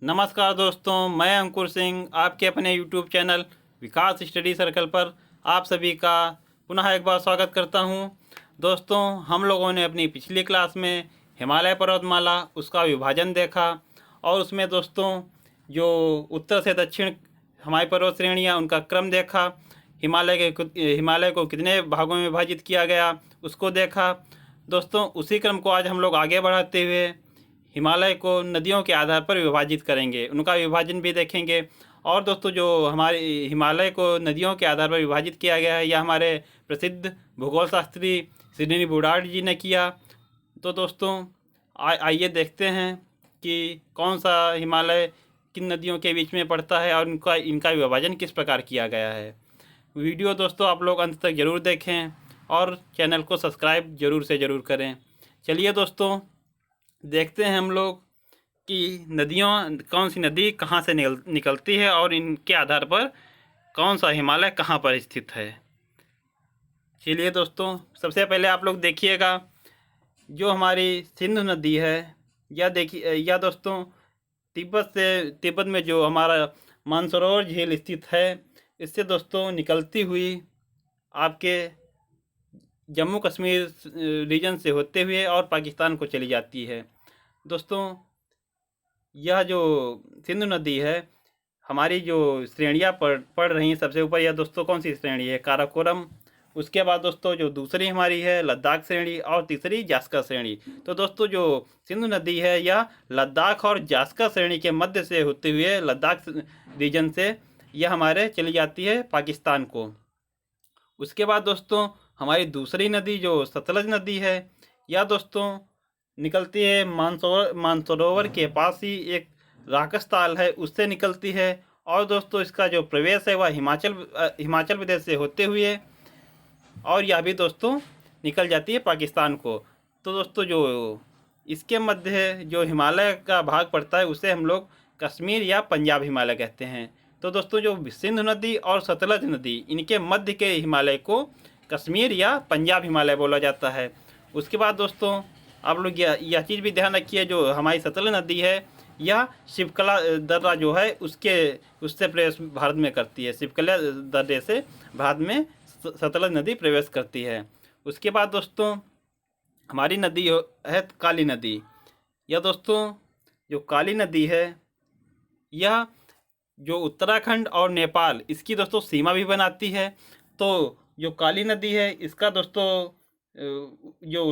नमस्कार दोस्तों, मैं अंकुर सिंह आपके अपने यूट्यूब चैनल विकास स्टडी सर्कल पर आप सभी का पुनः एक बार स्वागत करता हूं। दोस्तों, हम लोगों ने अपनी पिछली क्लास में हिमालय पर्वतमाला उसका विभाजन देखा और उसमें दोस्तों जो उत्तर से दक्षिण हमारी पर्वत श्रेणियाँ उनका क्रम देखा। हिमालय को कितने भागों में विभाजित किया गया उसको देखा। दोस्तों, उसी क्रम को आज हम लोग आगे बढ़ाते हुए हिमालय को नदियों के आधार पर विभाजित करेंगे, उनका विभाजन भी देखेंगे। और दोस्तों, जो हमारे हिमालय को नदियों के आधार पर विभाजित किया गया है यह हमारे प्रसिद्ध भूगोल शास्त्री सिडनी बुडार्ड जी ने किया। तो दोस्तों, आइए देखते हैं कि कौन सा हिमालय किन नदियों के बीच में पड़ता है और इनका विभाजन किस प्रकार किया गया है। वीडियो दोस्तों आप लोग अंत तक ज़रूर देखें और चैनल को सब्सक्राइब ज़रूर से ज़रूर करें। चलिए दोस्तों, देखते हैं हम लोग कि कौन सी नदी कहाँ से निकलती है और इनके आधार पर कौन सा हिमालय कहाँ पर स्थित है। चलिए दोस्तों, सबसे पहले आप लोग देखिएगा जो हमारी सिंधु नदी है या दोस्तों तिब्बत में जो हमारा मानसरोवर झील स्थित है, इससे दोस्तों निकलती हुई आपके जम्मू कश्मीर रीजन से होते हुए और पाकिस्तान को चली जाती है। दोस्तों, यह जो सिंधु नदी है हमारी जो श्रेणियाँ पढ़ रही हैं, सबसे ऊपर यह दोस्तों कौन सी श्रेणी है? काराकोरम। उसके बाद दोस्तों जो दूसरी हमारी है लद्दाख श्रेणी और तीसरी जास्कर श्रेणी। तो दोस्तों जो सिंधु नदी है यह लद्दाख और जास्कर श्रेणी के मध्य से होते हुए लद्दाख रीजन से यह हमारे चली जाती है पाकिस्तान को। उसके बाद दोस्तों हमारी दूसरी नदी जो सतलज नदी है यह दोस्तों निकलती है मानसरोवर के पास ही एक राकस ताल है उससे निकलती है। और दोस्तों इसका जो प्रवेश है वह हिमाचल प्रदेश से होते हुए और यह भी दोस्तों निकल जाती है पाकिस्तान को। तो दोस्तों जो इसके मध्य जो हिमालय का भाग पड़ता है उसे हम लोग कश्मीर या पंजाब हिमालय कहते हैं। तो दोस्तों जो सिंधु नदी और सतलज नदी इनके मध्य के हिमालय को कश्मीर या पंजाब हिमालय बोला जाता है। उसके बाद दोस्तों आप लोग यह चीज़ भी ध्यान रखिए, जो हमारी सतलज नदी है यह शिवकला दर्रा जो है उससे प्रवेश भारत में करती है। शिवकला दर्रे से भारत में सतलज नदी प्रवेश करती है। उसके बाद दोस्तों हमारी नदी है काली नदी। यह दोस्तों जो काली नदी है यह जो उत्तराखंड और नेपाल इसकी दोस्तों सीमा भी बनाती है। तो जो काली नदी है इसका दोस्तों जो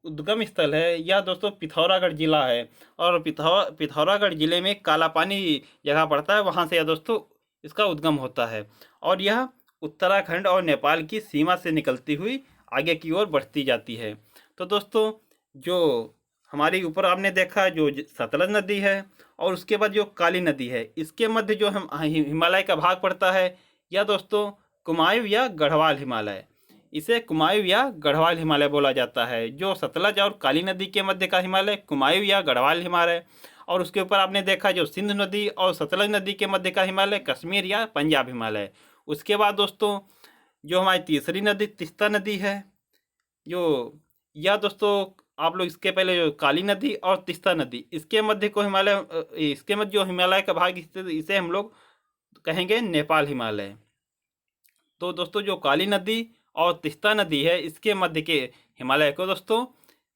उद्गम स्थल है यह दोस्तों पिथौरागढ़ ज़िला है और पिथौरागढ़ ज़िले में कालापानी जगह पड़ता है, वहाँ से यह दोस्तों इसका उद्गम होता है और यह उत्तराखंड और नेपाल की सीमा से निकलती हुई आगे की ओर बढ़ती जाती है। तो दोस्तों जो हमारी ऊपर आपने देखा जो सतलज नदी है और उसके बाद जो काली नदी है इसके मध्य जो हम हिमालय का भाग पड़ता है यह दोस्तों कुमायूं या गढ़वाल हिमालय, इसे कुमायूं या गढ़वाल हिमालय बोला जाता है। जो सतलज और काली नदी के मध्य का हिमालय कुमायूं या गढ़वाल हिमालय, और उसके ऊपर आपने देखा जो सिंधु नदी और सतलज नदी के मध्य का हिमालय कश्मीर या पंजाब हिमालय। उसके बाद दोस्तों जो हमारी तीसरी नदी तीस्ता नदी है, जो यह दोस्तों आप लोग इसके पहले जो काली नदी और तीस्ता नदी इसके मध्य जो हिमालय का भाग इसे हम लोग कहेंगे नेपाल हिमालय। तो दोस्तों जो काली नदी और तीस्ता नदी है इसके मध्य के हिमालय को दोस्तों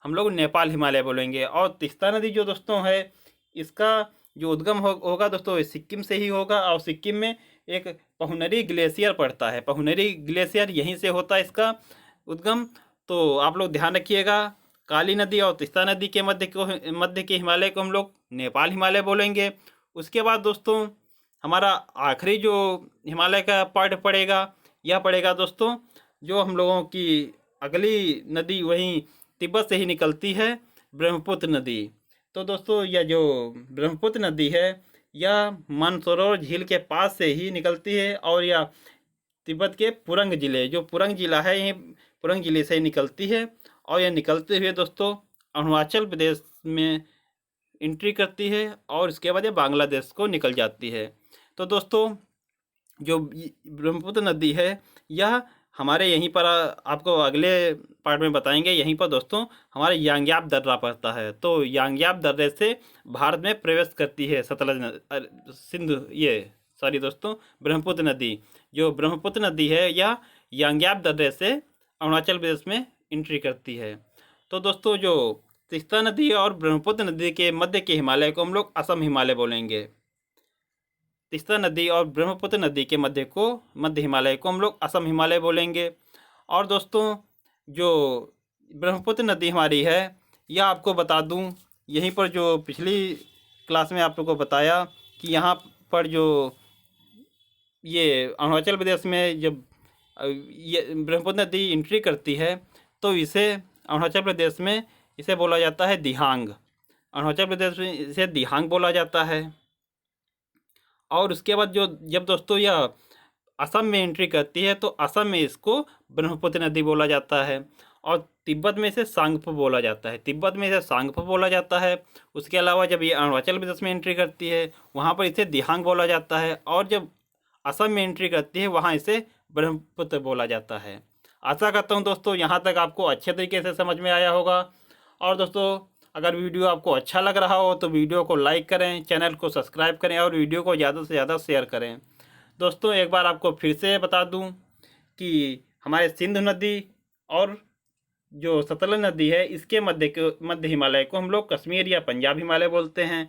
हम लोग नेपाल हिमालय बोलेंगे। और तीस्ता नदी जो दोस्तों है इसका जो उद्गम होगा दोस्तों सिक्किम से ही होगा और सिक्किम में एक पहुनरी ग्लेशियर पड़ता है, पहुनरी ग्लेशियर यहीं से होता है इसका उद्गम। तो आप लोग ध्यान रखिएगा, काली नदी और तीस्ता नदी के मध्य के हिमालय को हम लोग नेपाल हिमालय बोलेंगे। उसके बाद दोस्तों हमारा आखिरी जो हिमालय का पार्ट पड़ेगा यह पड़ेगा दोस्तों जो हम लोगों की अगली नदी वहीं तिब्बत से ही निकलती है, ब्रह्मपुत्र नदी। तो दोस्तों यह जो ब्रह्मपुत्र नदी है यह मानसरोवर झील के पास से ही निकलती है और यह तिब्बत के पुरंग जिला है यही पुरंग जिले से ही निकलती है और यह निकलते हुए दोस्तों अरुणाचल प्रदेश में एंट्री करती है और इसके बाद ये बांग्लादेश को निकल जाती है। तो दोस्तों जो ब्रह्मपुत्र नदी है यह हमारे यहीं पर आपको अगले पार्ट में बताएंगे। यहीं पर दोस्तों हमारे यांग्याप दर्रा पड़ता है। तो यांग्याप दर्रे से भारत में प्रवेश करती है सतलज सिंधु ये सॉरी दोस्तों ब्रह्मपुत्र नदी। जो ब्रह्मपुत्र नदी है यह यांग्याप दर्रे से अरुणाचल प्रदेश में एंट्री करती है। तो दोस्तों जो तीस्ता नदी और ब्रह्मपुत्र नदी के मध्य के हिमालय को हम लोग असम हिमालय बोलेंगे। तीस्ता नदी और ब्रह्मपुत्र नदी के मध्य हिमालय को हम लोग असम हिमालय बोलेंगे। और दोस्तों जो ब्रह्मपुत्र नदी हमारी है यह आपको बता दूं, यहीं पर जो पिछली क्लास में आप लोगों को बताया कि यहाँ पर जो ये अरुणाचल प्रदेश में जब ये ब्रह्मपुत्र नदी एंट्री करती है तो इसे अरुणाचल प्रदेश में इसे बोला जाता है दिहांग। अरुणाचल प्रदेश में इसे दिहांग बोला जाता है। और उसके बाद जो जब दोस्तों यह असम में एंट्री करती है तो असम में इसको ब्रह्मपुत्र नदी बोला जाता है। और तिब्बत में इसे सांगपो बोला जाता है। तिब्बत में इसे सांगपो बोला जाता है। उसके अलावा जब ये अरुणाचल प्रदेश में एंट्री करती है वहाँ पर इसे दिहांग बोला जाता है। और जब असम में एंट्री करती है वहाँ इसे ब्रह्मपुत्र बोला जाता है। आशा करता हूँ दोस्तों यहाँ तक आपको अच्छे तरीके से समझ में आया होगा। और दोस्तों अगर वीडियो आपको अच्छा लग रहा हो तो वीडियो को लाइक करें, चैनल को सब्सक्राइब करें और वीडियो को ज़्यादा से ज़्यादा शेयर करें। दोस्तों एक बार आपको फिर से बता दूं कि हमारे सिंधु नदी और जो सतलज नदी है इसके मध्य हिमालय को हम लोग कश्मीर या पंजाब हिमालय बोलते हैं।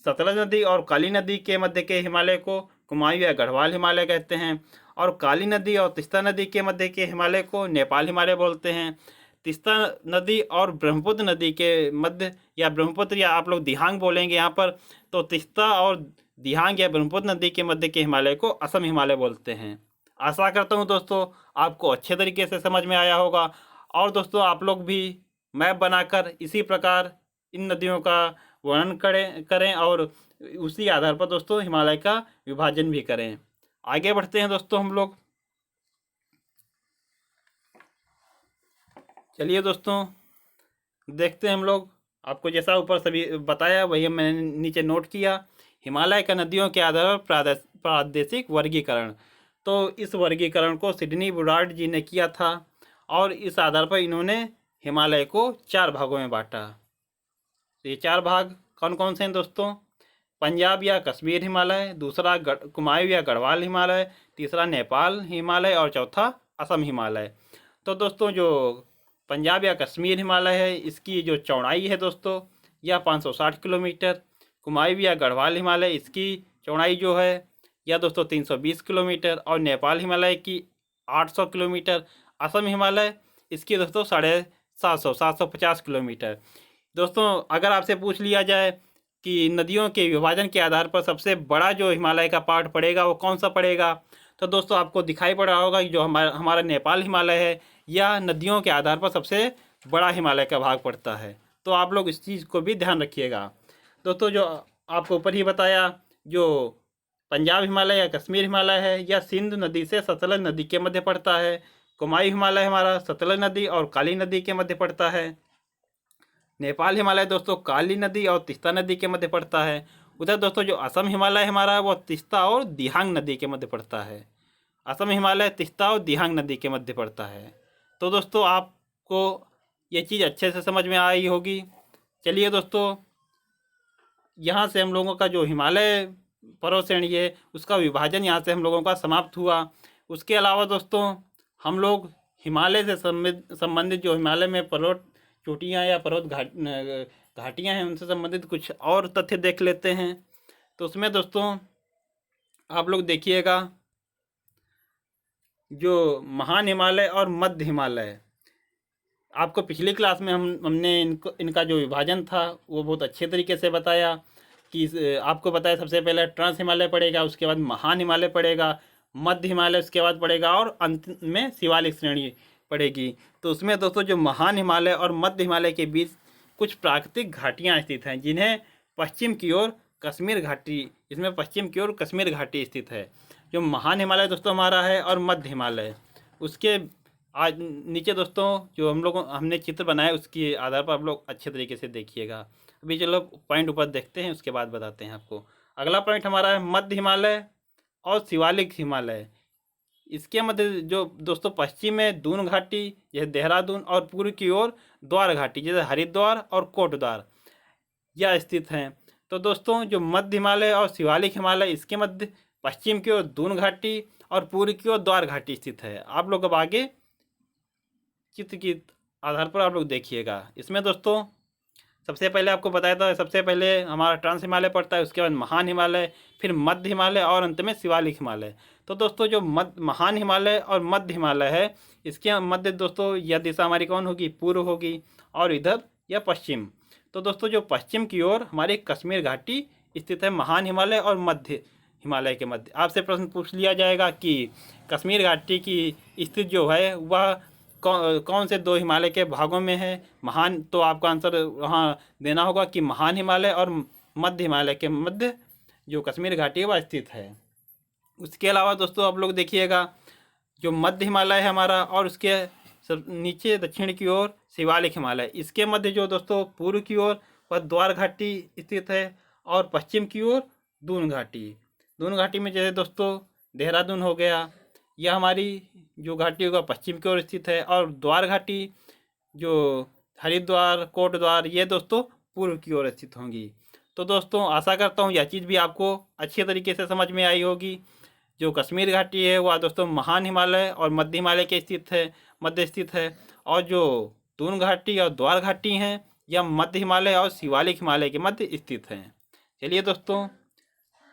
सतलज नदी और काली नदी के मध्य के हिमालय को कुमायूं या गढ़वाल हिमालय कहते हैं। और काली नदी और तीस्ता नदी के मध्य के हिमालय को नेपाल हिमालय बोलते हैं। तीस्ता नदी और ब्रह्मपुत्र नदी के मध्य या ब्रह्मपुत्र या आप लोग दिहांग बोलेंगे यहाँ पर, तो तीस्ता और दिहांग या ब्रह्मपुत्र नदी के मध्य के हिमालय को असम हिमालय बोलते हैं। आशा करता हूँ दोस्तों आपको अच्छे तरीके से समझ में आया होगा। और दोस्तों आप लोग भी मैप बनाकर इसी प्रकार इन नदियों का वर्णन करें और उसी आधार पर दोस्तों हिमालय का विभाजन भी करें। आगे बढ़ते हैं दोस्तों हम लोग। चलिए दोस्तों देखते हैं हम लोग। आपको जैसा ऊपर सभी बताया वही मैंने नीचे नोट किया। हिमालय का नदियों के आधार पर प्रादेशिक वर्गीकरण। तो इस वर्गीकरण को सिडनी बुलार्ड जी ने किया था और इस आधार पर इन्होंने हिमालय को 4 भागों में बांटा। तो ये 4 भाग कौन कौन से हैं दोस्तों? पंजाब या कश्मीर हिमालय, दूसरा कुमायूं या गढ़वाल हिमालय, तीसरा नेपाल हिमालय और चौथा असम हिमालय। तो दोस्तों जो पंजाब या कश्मीर हिमालय है इसकी जो चौड़ाई है दोस्तों यह 560 किलोमीटर। कुमायूं या गढ़वाल हिमालय इसकी चौड़ाई जो है यह दोस्तों 320 किलोमीटर और नेपाल हिमालय की 800 किलोमीटर। असम हिमालय इसकी दोस्तों 750 किलोमीटर। दोस्तों अगर आपसे पूछ लिया जाए कि नदियों के विभाजन के आधार पर सबसे बड़ा जो हिमालय का पार्ट पड़ेगा वो कौन सा पड़ेगा, तो दोस्तों आपको दिखाई पड़ रहा होगा कि जो हमारा नेपाल हिमालय है यह नदियों के आधार पर सबसे बड़ा हिमालय का भाग पड़ता है। तो आप लोग इस चीज़ को भी ध्यान रखिएगा। दोस्तों जो आपको ऊपर ही बताया जो पंजाब हिमालय या कश्मीर हिमालय है यह सिंधु नदी से सतलज नदी के मध्य पड़ता है। कुमायूं हिमालय हमारा सतलज नदी और काली नदी के मध्य पड़ता है। नेपाल हिमालय दोस्तों काली नदी और तीस्ता नदी के मध्य पड़ता है। उधर दोस्तों जो असम हिमालय हमारा वो तीस्ता और दिहांग नदी के मध्य पड़ता है। असम हिमालय तीस्ता और दिहांग नदी के मध्य पड़ता है। तो दोस्तों आपको ये चीज़ अच्छे से समझ में आई होगी। चलिए दोस्तों यहाँ से हम लोगों का जो हिमालय पर्वत श्रेणी है उसका विभाजन यहाँ से हम लोगों का समाप्त हुआ। उसके अलावा दोस्तों हम लोग हिमालय से संबंधित जो हिमालय में पर्वत चोटियाँ या पर्वत घाटियाँ हैं उनसे संबंधित कुछ और तथ्य देख लेते हैं। तो उसमें दोस्तों आप लोग देखिएगा जो महान हिमालय और मध्य हिमालय, आपको पिछली क्लास में हमने इनका जो विभाजन था वो बहुत अच्छे तरीके से बताया कि आपको बताया सबसे पहले ट्रांस हिमालय पड़ेगा, उसके बाद महान हिमालय पड़ेगा, मध्य हिमालय उसके बाद पड़ेगा और अंत में शिवालिक श्रेणी पड़ेगी। तो उसमें दोस्तों जो महान हिमालय और मध्य हिमालय के बीच कुछ प्राकृतिक घाटियाँ स्थित हैं जिन्हें पश्चिम की ओर कश्मीर घाटी, इसमें पश्चिम की ओर कश्मीर घाटी स्थित है। जो महान हिमालय दोस्तों हमारा है और मध्य हिमालय, उसके आज नीचे दोस्तों जो हमने चित्र बनाया उसके आधार पर आप लोग अच्छे तरीके से देखिएगा। अभी चलो पॉइंट ऊपर देखते हैं उसके बाद बताते हैं आपको। अगला पॉइंट हमारा है मध्य हिमालय और शिवालिक हिमालय। इसके मध्य जो दोस्तों पश्चिम में दून घाटी जैसे देहरादून, और पूर्व की ओर द्वार घाटी जैसे हरिद्वार और कोटद्वार यह स्थित हैं। तो दोस्तों जो मध्य हिमालय और शिवालिक हिमालय, इसके मध्य पश्चिम की ओर दून घाटी और पूर्व की ओर द्वार घाटी स्थित है। आप लोग अब आगे चित्र की आधार पर आप लोग देखिएगा। इसमें दोस्तों सबसे पहले आपको बताया था, सबसे पहले हमारा ट्रांस हिमालय पड़ता है, उसके बाद महान हिमालय, फिर मध्य हिमालय और अंत में शिवालिक हिमालय। तो दोस्तों जो महान हिमालय और मध्य हिमालय है, इसके मध्य दोस्तों यह दिशा हमारी कौन होगी, पूर्व होगी, और इधर यह पश्चिम। तो दोस्तों जो पश्चिम की ओर हमारी कश्मीर घाटी स्थित है, महान हिमालय और मध्य हिमालय के मध्य। आपसे प्रश्न पूछ लिया जाएगा कि कश्मीर घाटी की स्थिति जो है वह कौन से दो हिमालय के भागों में है। महान, तो आपका आंसर वहाँ देना होगा कि महान हिमालय और मध्य हिमालय के मध्य जो कश्मीर घाटी है वह स्थित है। उसके अलावा दोस्तों आप लोग देखिएगा, जो मध्य हिमालय है हमारा और उसके सब नीचे दक्षिण की ओर शिवालिक हिमालय, इसके मध्य जो दोस्तों पूर्व की ओर वह द्वार घाटी स्थित है, और पश्चिम की ओर दून घाटी। दून घाटी में जैसे दोस्तों देहरादून हो गया, यह हमारी जो घाटी होगा पश्चिम की ओर स्थित है, और द्वार घाटी जो हरिद्वार कोटद्वार ये दोस्तों पूर्व की ओर स्थित होंगी। तो दोस्तों आशा करता हूँ यह चीज़ भी आपको अच्छे तरीके से समझ में आई होगी। जो कश्मीर घाटी है वह दोस्तों महान हिमालय और मध्य हिमालय के मध्य स्थित है, और जो दून घाटी और द्वार घाटी हैं यह मध्य हिमालय और शिवालिक हिमालय के मध्य स्थित हैं। चलिए दोस्तों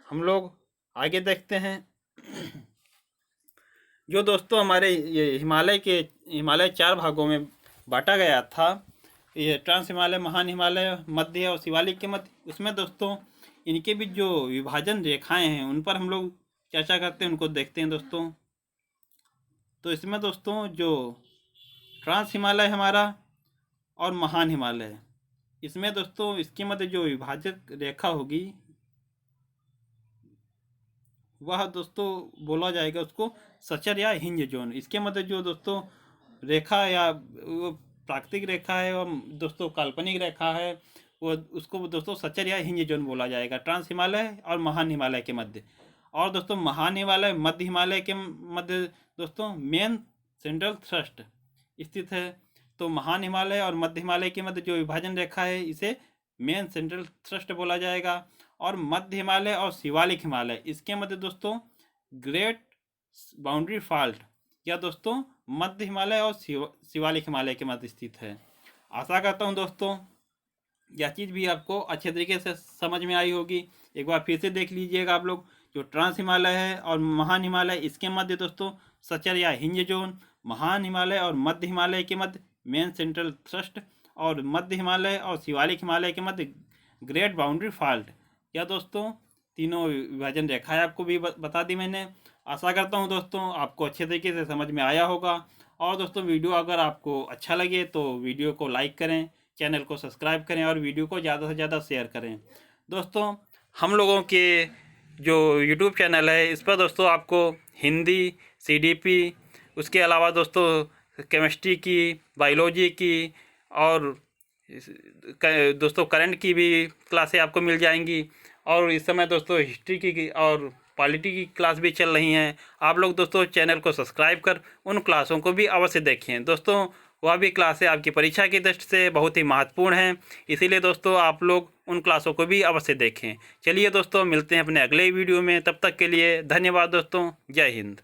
हम लोग आगे देखते हैं। जो दोस्तों हमारे ये हिमालय 4 भागों में बांटा गया था, ये ट्रांस हिमालय, महान हिमालय, मध्य और शिवालिक के मध्य। उसमें दोस्तों इनके भी जो विभाजन रेखाएं हैं उन पर हम लोग चर्चा करते हैं, उनको देखते हैं दोस्तों। तो इसमें दोस्तों जो ट्रांस हिमालय हमारा और महान हिमालय, इसमें दोस्तों इसके मध्य जो विभाजक रेखा होगी वह दोस्तों बोला जाएगा उसको सचर या हिंज जोन। इसके मध्य जो दोस्तों रेखा या वो प्राकृतिक रेखा है और दोस्तों काल्पनिक रेखा है, वो उसको दोस्तों सचर या हिंज जोन बोला जाएगा, ट्रांस हिमालय और महान हिमालय के मध्य। और दोस्तों महान हिमालय मध्य हिमालय के मध्य दोस्तों मेन सेंट्रल थ्रस्ट स्थित है। तो महान हिमालय और मध्य हिमालय के मध्य जो विभाजन रेखा है इसे मेन सेंट्रल थ्रस्ट बोला जाएगा। और मध्य हिमालय और शिवालिक हिमालय, इसके मध्य दोस्तों ग्रेट बाउंड्री फॉल्ट या दोस्तों मध्य हिमालय और शिवालिक हिमालय के मध्य स्थित है। आशा करता हूं दोस्तों यह चीज़ भी आपको अच्छे तरीके से समझ में आई होगी। एक बार फिर से देख लीजिएगा आप लोग। जो ट्रांस हिमालय है और महान हिमालय, इसके मध्य दोस्तों सचर या हिंज जोन, महान हिमालय और मध्य हिमालय के मध्य मेन सेंट्रल थ्रस्ट, और मध्य हिमालय और शिवालिक हिमालय के मध्य ग्रेट बाउंड्री फॉल्ट। या दोस्तों तीनों विभाजन रेखाएं आपको भी बता दी मैंने। आशा करता हूं दोस्तों आपको अच्छे तरीके से समझ में आया होगा। और दोस्तों वीडियो अगर आपको अच्छा लगे तो वीडियो को लाइक करें, चैनल को सब्सक्राइब करें और वीडियो को ज़्यादा से ज़्यादा शेयर करें। दोस्तों हम लोगों के जो यूट्यूब चैनल है इस पर दोस्तों आपको हिंदी, CDP, उसके अलावा दोस्तों केमिस्ट्री की, बायोलॉजी की और दोस्तों करंट की भी क्लासें आपको मिल जाएंगी। और इस समय दोस्तों हिस्ट्री की और पॉलिटी की क्लास भी चल रही हैं। आप लोग दोस्तों चैनल को सब्सक्राइब कर उन क्लासों को भी अवश्य देखें। दोस्तों वह भी क्लासें आपकी परीक्षा की दृष्टि से बहुत ही महत्वपूर्ण हैं, इसीलिए दोस्तों आप लोग उन क्लासों को भी अवश्य देखें। चलिए दोस्तों मिलते हैं अपने अगले वीडियो में, तब तक के लिए धन्यवाद दोस्तों। जय हिंद।